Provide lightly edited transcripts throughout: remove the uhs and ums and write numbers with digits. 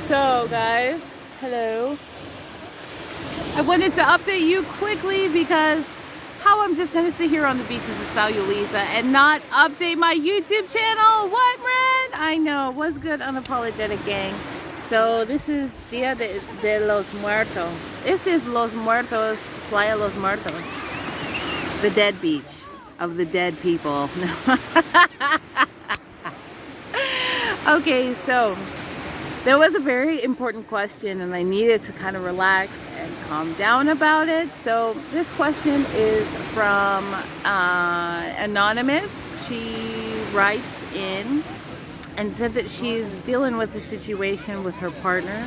So guys, hello. I wanted to update you quickly because how I'm just gonna sit here on the beaches of Sayulita and not update my YouTube channel. What, Red? I know. What's good, unapologetic gang? So this is Dia de los Muertos. This is Los Muertos, Playa Los Muertos, the dead beach of the dead people. Okay, so there was a very important question and I needed to kind of relax and calm down about it. So this question is from Anonymous. She writes in and said that she's dealing with a situation with her partner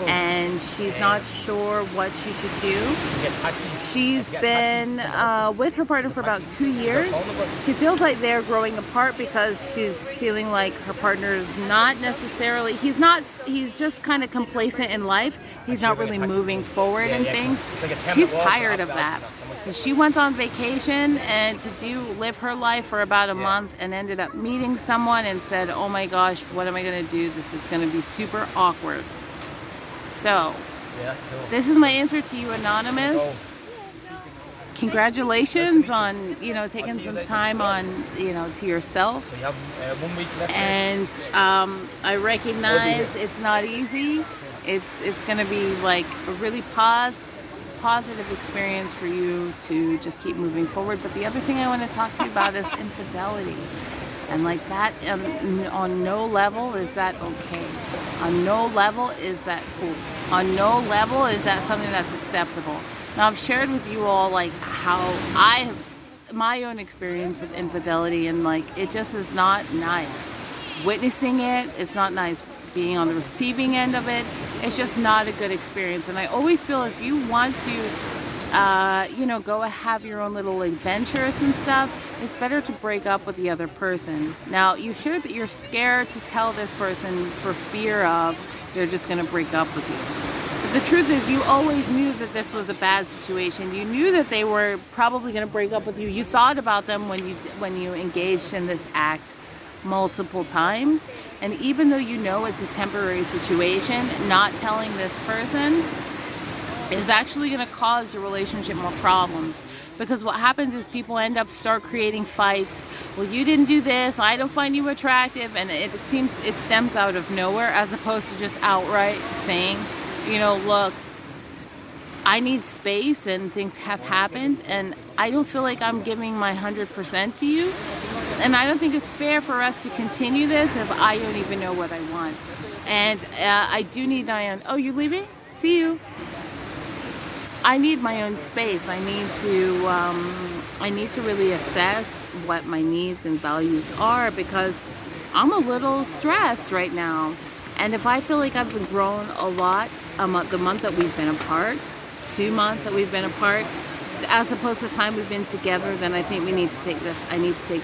and she's not sure what she should do. She's been with her partner for about 2 years. She feels like they're growing apart because she's feeling like her partner's not necessarily, he's just kind of complacent in life. He's not really moving forward in things. She's tired of that. So she went on vacation and to live her life for about a month and ended up meeting someone and said, oh my gosh, what am I gonna do? This is gonna be super awkward. So, this is my answer to you, Anonymous. Congratulations on, taking some time on, to yourself. And I recognize it's not easy. It's going to be like a really positive experience for you to just keep moving forward. But the other thing I want to talk to you about is infidelity. And like that, on no level is that okay. On no level is that cool. On no level is that something that's acceptable. Now I've shared with you all like how I have my own experience with infidelity, and like it just is not nice. Witnessing it, it's not nice. Being on the receiving end of it, it's just not a good experience. And I always feel if you want to go have your own little adventures and stuff, it's better to break up with the other person. Now, you shared that you're scared to tell this person for fear of they're just going to break up with you. But the truth is, you always knew that this was a bad situation. You knew that they were probably going to break up with you. You thought about them when you engaged in this act multiple times. And even though you know it's a temporary situation, not telling this person is actually going to cause your relationship more problems, because what happens is people start creating fights. Well, you didn't do this, I don't find you attractive, and it stems out of nowhere, as opposed to just outright saying, look, I need space and things have happened and I don't feel like I'm giving my 100% to you, and I don't think it's fair for us to continue this if I don't even know what I want. And I do need Diane. Oh, you leaving? See you. I need my own space. I need to really assess what my needs and values are, because I'm a little stressed right now. And if I feel like I've been growing a lot the month that we've been apart, 2 months that we've been apart, as opposed to the time we've been together, then I think I need to take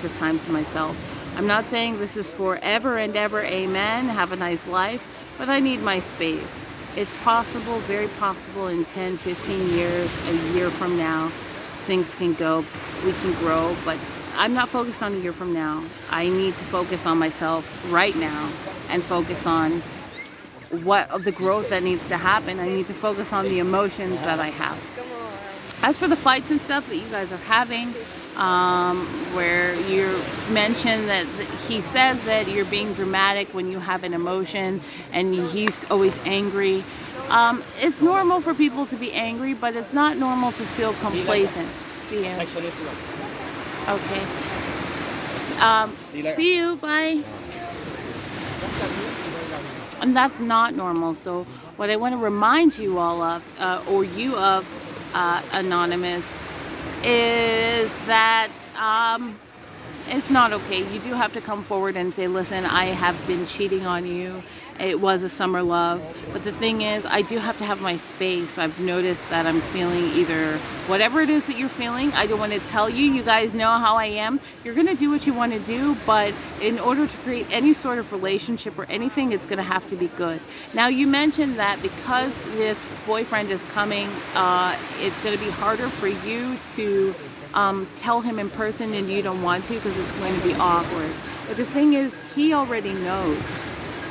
this time to myself. I'm not saying this is forever and ever, amen, have a nice life, but I need my space. It's possible, very possible, in 10, 15 years, a year from now, things can go, we can grow, but I'm not focused on a year from now. I need to focus on myself right now and focus on what of the growth that needs to happen. I need to focus on the emotions that I have. As for the fights and stuff that you guys are having, where you mentioned that he says that you're being dramatic when you have an emotion and he's always angry. It's normal for people to be angry, but it's not normal to feel complacent. See you. Okay. See you. Bye. And that's not normal. So what I want to remind you all of, Anonymous, is that it's not okay. You do have to come forward and say, listen, I have been cheating on you. It was a summer love. But the thing is, I do have to have my space. I've noticed that I'm feeling either whatever it is that you're feeling. I don't want to tell you. You guys know how I am. You're going to do what you want to do. But in order to create any sort of relationship or anything, it's going to have to be good. Now, you mentioned that because this boyfriend is coming, it's going to be harder for you to tell him in person, and you don't want to because it's going to be awkward. But the thing is, he already knows.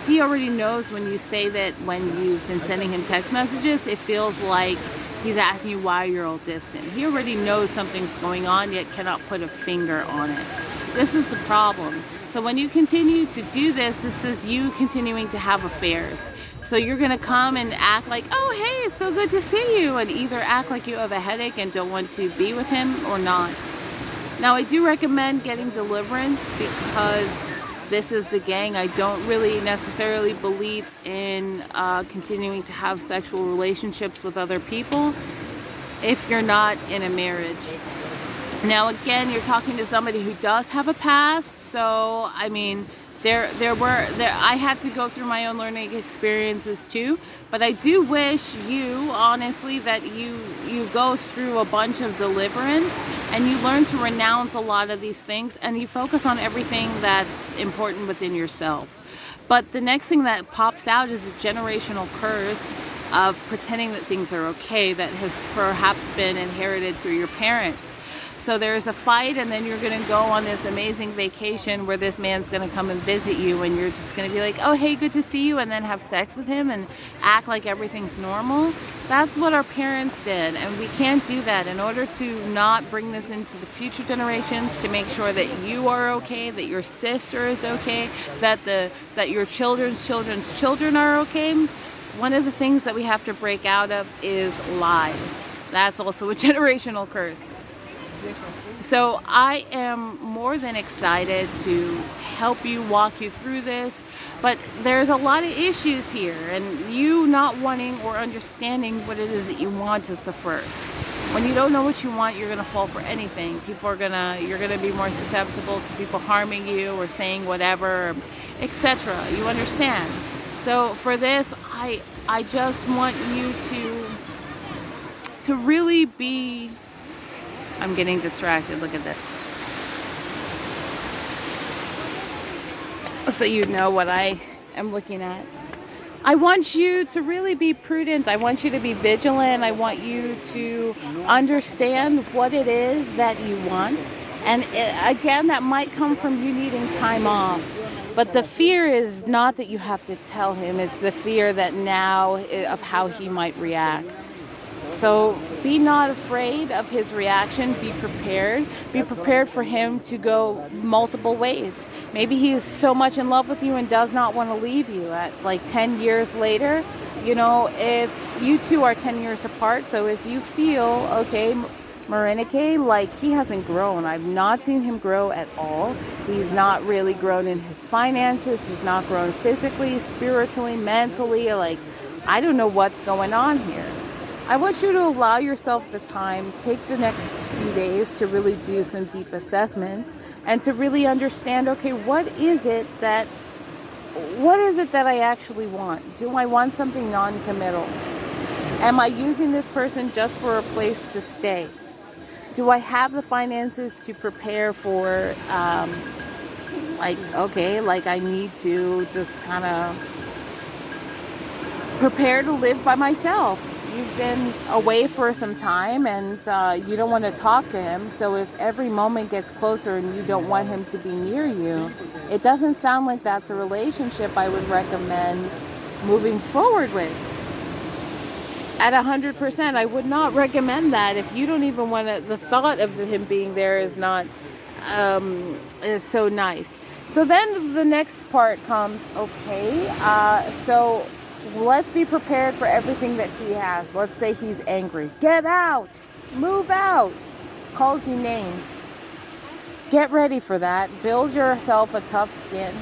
he already knows when you say that when you've been sending him text messages, it feels like he's asking you why you're all distant. He already knows something's going on, yet cannot put a finger on it. This is the problem. So when you continue to do this, this is you continuing to have affairs. So you're going to come and act like, oh, hey, it's so good to see you, and either act like you have a headache and don't want to be with him or not. Now, I do recommend getting deliverance because this is the gang. I don't really necessarily believe in continuing to have sexual relationships with other people if you're not in a marriage. Now, again, you're talking to somebody who does have a past, so I mean, I had to go through my own learning experiences too, but I do wish you, honestly, that you go through a bunch of deliverance and you learn to renounce a lot of these things and you focus on everything that's important within yourself. But the next thing that pops out is a generational curse of pretending that things are okay that has perhaps been inherited through your parents. So there's a fight, and then you're going to go on this amazing vacation where this man's going to come and visit you, and you're just going to be like, oh, hey, good to see you, and then have sex with him and act like everything's normal. That's what our parents did, and we can't do that. In order to not bring this into the future generations, to make sure that you are okay, that your sister is okay, that your children's children are okay, one of the things that we have to break out of is lies. That's also a generational curse. So I am more than excited to help you, walk you through this, but there's a lot of issues here, and you not wanting or understanding what it is that you want is the first. When you don't know what you want, you're going to fall for anything. You're going to be more susceptible to people harming you or saying whatever, etc. You understand? So for this, I just want you to really be... I'm getting distracted. Look at this. So you know what I am looking at. I want you to really be prudent. I want you to be vigilant. I want you to understand what it is that you want. And again, that might come from you needing time off. But the fear is not that you have to tell him. It's the fear that now of how he might react. So be not afraid of his reaction. Be prepared. Be prepared for him to go multiple ways. Maybe he is so much in love with you and does not want to leave you at like 10 years later. You know, if you two are 10 years apart, so if you feel, okay, Marinike, like he hasn't grown. I've not seen him grow at all. He's not really grown in his finances. He's not grown physically, spiritually, mentally. Like, I don't know what's going on here. I want you to allow yourself the time, take the next few days to really do some deep assessments and to really understand, okay, what is it that I actually want? Do I want something non-committal? Am I using this person just for a place to stay? Do I have the finances to prepare for, I need to just kind of prepare to live by myself. You've been away for some time and you don't want to talk to him. So if every moment gets closer and you don't want him to be near you, it doesn't sound like that's a relationship I would recommend moving forward with. At 100%, I would not recommend that. If you don't even want to, the thought of him being there is not, is so nice. So then the next part comes, okay, so let's be prepared for everything that he has. Let's say he's angry. Get out! Move out! Calls you names. Get ready for that. Build yourself a tough skin.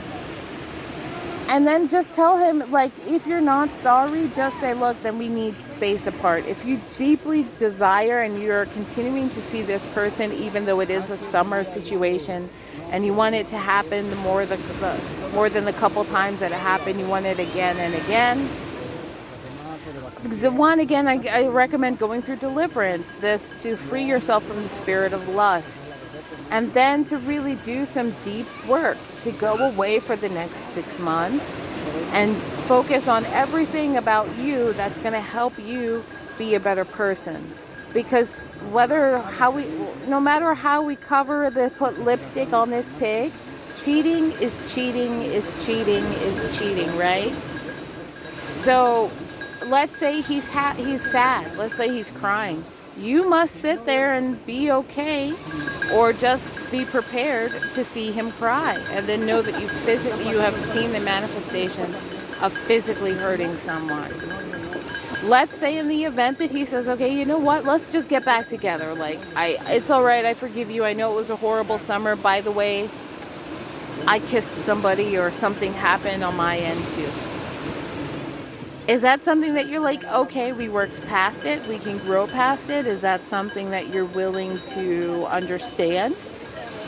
And then just tell him, like, if you're not sorry, just say, look, then we need space apart. If you deeply desire and you're continuing to see this person, even though it is a summer situation, and you want it to happen more than the couple times that it happened, you want it again and again. The one, again, I recommend going through deliverance, this to free yourself from the spirit of lust. And then to really do some deep work, to go away for the next 6 months and focus on everything about you that's going to help you be a better person. Because no matter how we put lipstick on this pig, cheating is cheating is cheating is cheating, right? So let's say he's sad. Let's say he's crying. You must sit there and be okay, or just be prepared to see him cry, and then know that you have seen the manifestation of physically hurting someone. Let's say in the event that he says, okay, you know what, let's just get back together. Like, it's all right, I forgive you. I know it was a horrible summer. By the way, I kissed somebody or something happened on my end too. Is that something that you're like, okay, we worked past it, we can grow past it? Is that something that you're willing to understand?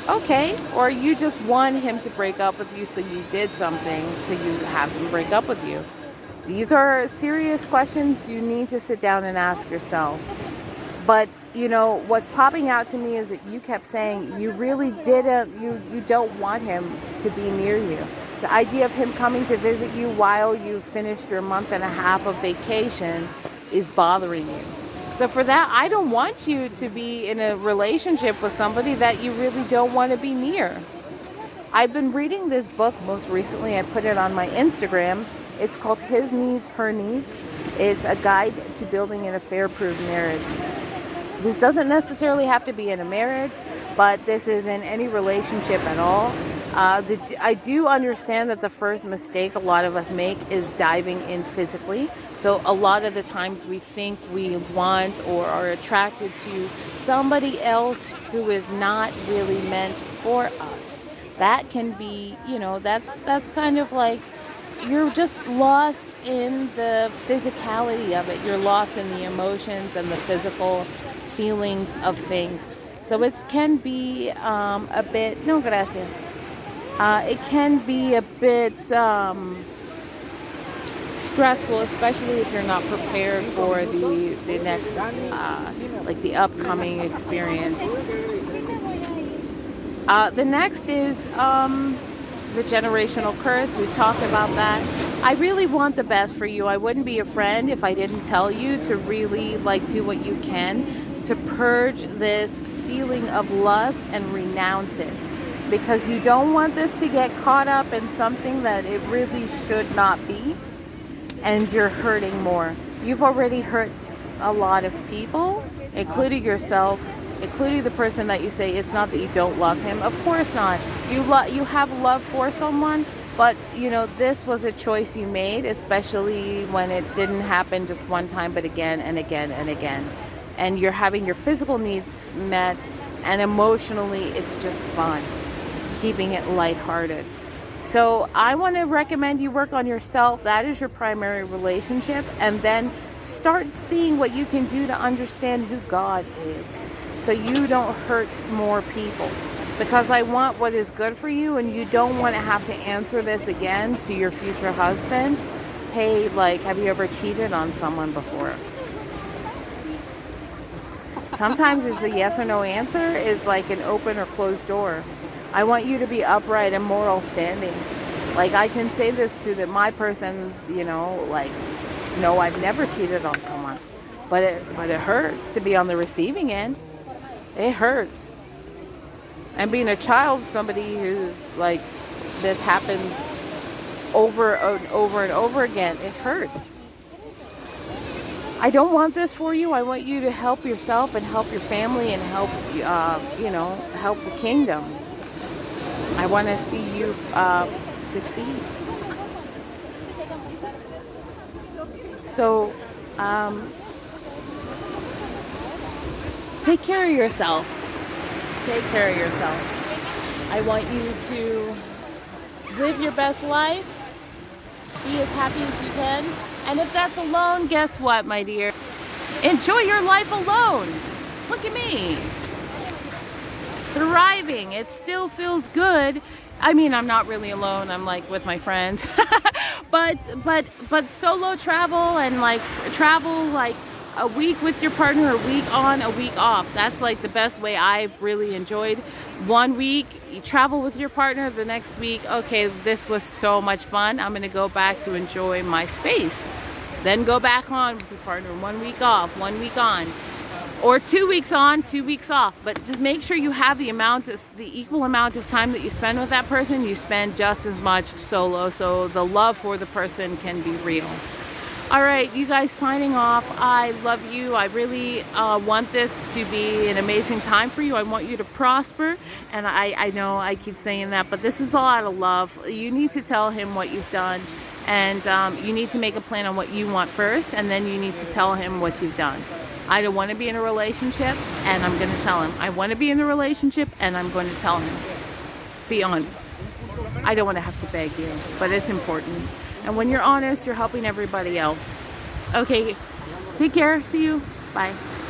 Okay. Or you just want him to break up with you, so you did something, so you have him break up with you? These are serious questions you need to sit down and ask yourself. But, you know, what's popping out to me is that you kept saying you really didn't, you don't want him to be near you. The idea of him coming to visit you while you finished your month and a half of vacation is bothering you. So for that, I don't want you to be in a relationship with somebody that you really don't want to be near. I've been reading this book most recently. I put it on my Instagram. It's called His Needs, Her Needs. It's a guide to building an affair-proof marriage. This doesn't necessarily have to be in a marriage, but this is in any relationship at all. I do understand that the first mistake a lot of us make is diving in physically. So a lot of the times we think we want or are attracted to somebody else who is not really meant for us. That can be, you know, that's kind of like you're just lost in the physicality of it. You're lost in the emotions and the physical feelings of things. So it can be a bit, no gracias. It can be a bit stressful, especially if you're not prepared for the next, like the upcoming experience. The next is the generational curse. We've talked about that. I really want the best for you. I wouldn't be a friend if I didn't tell you to really do what you can to purge this feeling of lust and renounce it, because you don't want this to get caught up in something that it really should not be, and you're hurting more. You've already hurt a lot of people, including yourself, including the person that you say it's not that you don't love him. Of course not. You have love for someone, but you know, this was a choice you made, especially when it didn't happen just one time, but again and again and again. And you're having your physical needs met, and emotionally it's just fun, keeping it lighthearted. So I want to recommend you work on yourself. That is your primary relationship, and then start seeing what you can do to understand who God is, so you don't hurt more people. Because I want what is good for you, and you don't want to have to answer this again to your future husband. Hey, like, have you ever cheated on someone before? Sometimes it's a yes or no answer is like an open or closed door. I want you to be upright and moral standing. Like, I can say this to my person, you know, like, no, I've never cheated on someone. But it hurts to be on the receiving end. It hurts. And being a child of somebody who's like, this happens over and over and over again, it hurts. I don't want this for you. I want you to help yourself and help your family and help, help the kingdom. I want to see you succeed. So, take care of yourself. Take care of yourself. I want you to live your best life. Be as happy as you can. And if that's alone, guess what, my dear? Enjoy your life alone. Look at me. Thriving. It still feels good. I mean, I'm not really alone. I'm like with my friends. but solo travel and like travel like a week with your partner, a week on, a week off. That's like the best way I've really enjoyed. 1 week, you travel with your partner. The next week, okay, this was so much fun. I'm going to go back to enjoy my space. Then go back on with your partner. 1 week off, 1 week on. or 2 weeks on, 2 weeks off, but just make sure you have the equal amount of time that you spend with that person, you spend just as much solo, so the love for the person can be real. All right, you guys, signing off. I love you. I really want this to be an amazing time for you. I want you to prosper, and I know I keep saying that, but this is all out of love. You need to tell him what you've done, and you need to make a plan on what you want first, and then you need to tell him what you've done. I don't want to be in a relationship, and I'm going to tell him. I want to be in a relationship, and I'm going to tell him. Be honest. I don't want to have to beg you, but it's important. And when you're honest, you're helping everybody else. Okay, take care. See you. Bye.